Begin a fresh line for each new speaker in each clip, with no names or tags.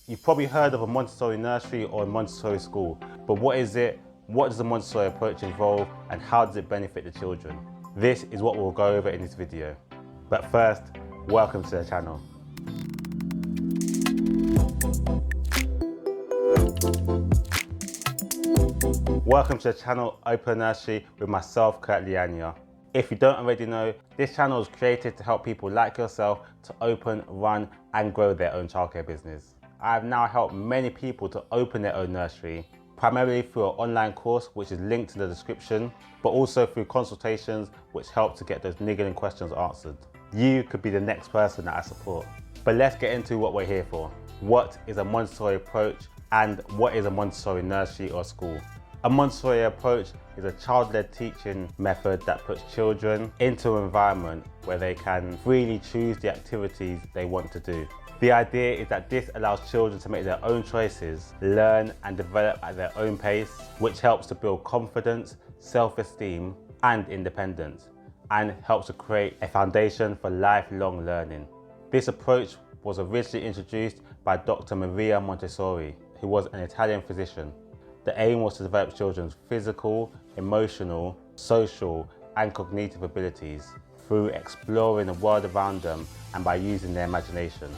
You've probably heard of a Montessori nursery or a Montessori school, but what is it? What does the Montessori approach involve, and how does it benefit the children? This is what we'll go over in this video. But first, welcome to the channel. Welcome to the channel Open Nursery with myself, Kurt Liania. If you don't already know, this channel is created to help people like yourself to open, run and grow their own childcare business. I have now helped many people to open their own nursery, primarily through an online course which is linked in the description, but also through consultations which help to get those niggling questions answered. You could be the next person that I support. But let's get into what we're here for. What is a Montessori approach and what is a Montessori nursery or school? A Montessori approach is a child-led teaching method that puts children into an environment where they can freely choose the activities they want to do. The idea is that this allows children to make their own choices, learn and develop at their own pace, which helps to build confidence, self-esteem and independence, and helps to create a foundation for lifelong learning. This approach was originally introduced by Dr. Maria Montessori, who was an Italian physician. The aim was to develop children's physical, emotional, social and cognitive abilities through exploring the world around them and by using their imagination.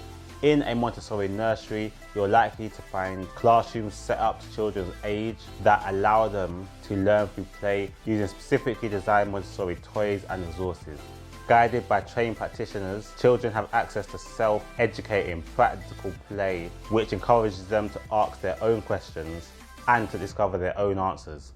In a Montessori nursery, you're likely to find classrooms set up to children's age that allow them to learn through play using specifically designed Montessori toys and resources. Guided by trained practitioners, children have access to self-educating practical play which encourages them to ask their own questions and to discover their own answers.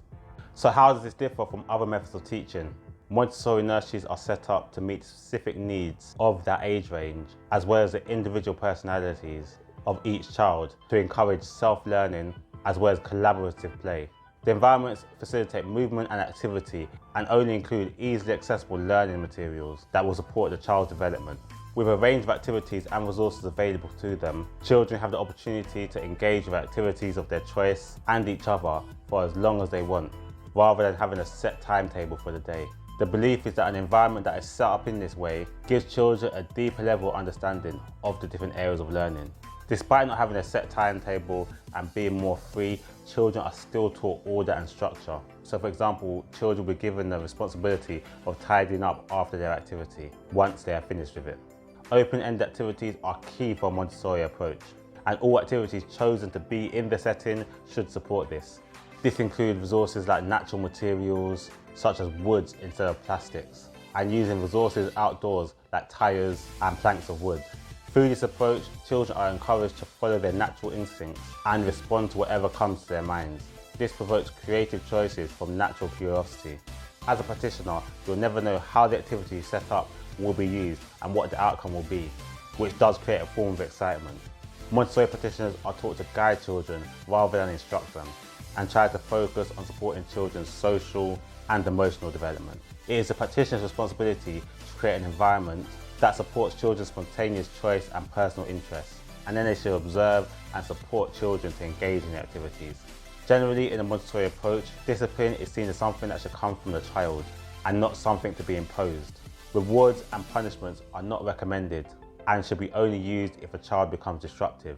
So how does this differ from other methods of teaching? Montessori nurseries are set up to meet the specific needs of that age range, as well as the individual personalities of each child to encourage self-learning as well as collaborative play. The environments facilitate movement and activity and only include easily accessible learning materials that will support the child's development. With a range of activities and resources available to them, children have the opportunity to engage with activities of their choice and each other for as long as they want, rather than having a set timetable for the day. The belief is that an environment that is set up in this way gives children a deeper level of understanding of the different areas of learning. Despite not having a set timetable and being more free, children are still taught order and structure. So for example, children will be given the responsibility of tidying up after their activity once they are finished with it. Open-ended activities are key for a Montessori approach, and all activities chosen to be in the setting should support this. This includes resources like natural materials, such as woods instead of plastics, and using resources outdoors like tires and planks of wood. Through this approach, children are encouraged to follow their natural instincts and respond to whatever comes to their minds. This provokes creative choices from natural curiosity. As a practitioner, you'll never know how the activity set up will be used and what the outcome will be, which does create a form of excitement. Montessori practitioners are taught to guide children rather than instruct them, and try to focus on supporting children's social and emotional development. It is the practitioner's responsibility to create an environment that supports children's spontaneous choice and personal interests, and then they should observe and support children to engage in the activities. Generally, in a Montessori approach, discipline is seen as something that should come from the child and not something to be imposed. Rewards and punishments are not recommended and should be only used if a child becomes disruptive.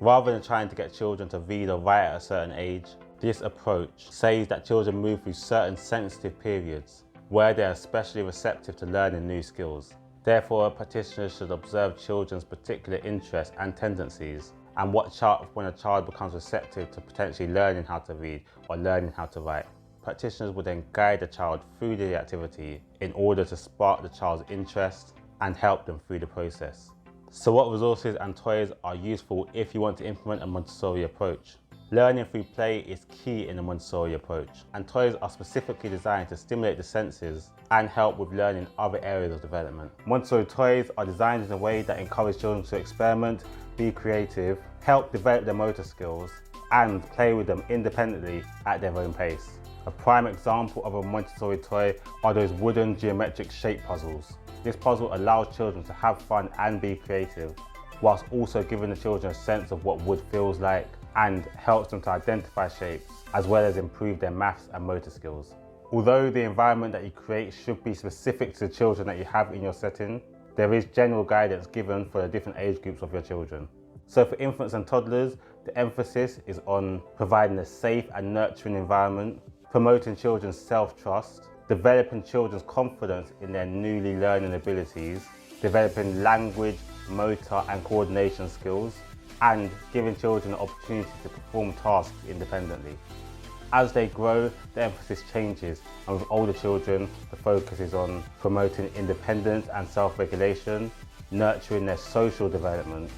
Rather than trying to get children to read or write at a certain age, this approach says that children move through certain sensitive periods where they are especially receptive to learning new skills. Therefore, practitioners should observe children's particular interests and tendencies and watch out when a child becomes receptive to potentially learning how to read or learning how to write. Practitioners will then guide the child through the activity in order to spark the child's interest and help them through the process. So what resources and toys are useful if you want to implement a Montessori approach? Learning through play is key in the Montessori approach, and toys are specifically designed to stimulate the senses and help with learning other areas of development. Montessori toys are designed in a way that encourages children to experiment, be creative, help develop their motor skills, and play with them independently at their own pace. A prime example of a Montessori toy are those wooden geometric shape puzzles. This puzzle allows children to have fun and be creative, whilst also giving the children a sense of what wood feels like and helps them to identify shapes, as well as improve their maths and motor skills. Although the environment that you create should be specific to the children that you have in your setting, there is general guidance given for the different age groups of your children. So for infants and toddlers, the emphasis is on providing a safe and nurturing environment, promoting children's self-trust, developing children's confidence in their newly learning abilities, developing language, motor and coordination skills, and giving children the opportunity to perform tasks independently. As they grow, the emphasis changes, and with older children, the focus is on promoting independence and self-regulation, nurturing their social development,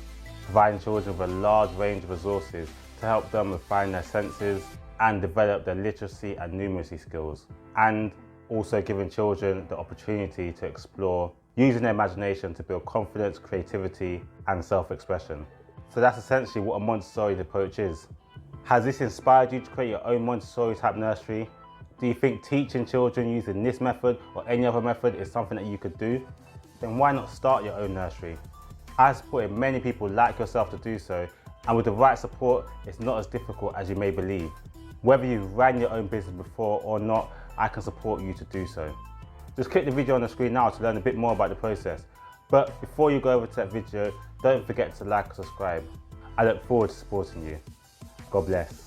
providing children with a large range of resources to help them refine their senses and develop their literacy and numeracy skills, and also giving children the opportunity to explore, using their imagination to build confidence, creativity, and self-expression. So that's essentially what a Montessori approach is. Has this inspired you to create your own Montessori type nursery? Do you think teaching children using this method or any other method is something that you could do? Then why not start your own nursery? I have supported many people like yourself to do so, and with the right support, it's not as difficult as you may believe. Whether you've ran your own business before or not, I can support you to do so. Just click the video on the screen now to learn a bit more about the process. But before you go over to that video, don't forget to like and subscribe. I look forward to supporting you. God bless.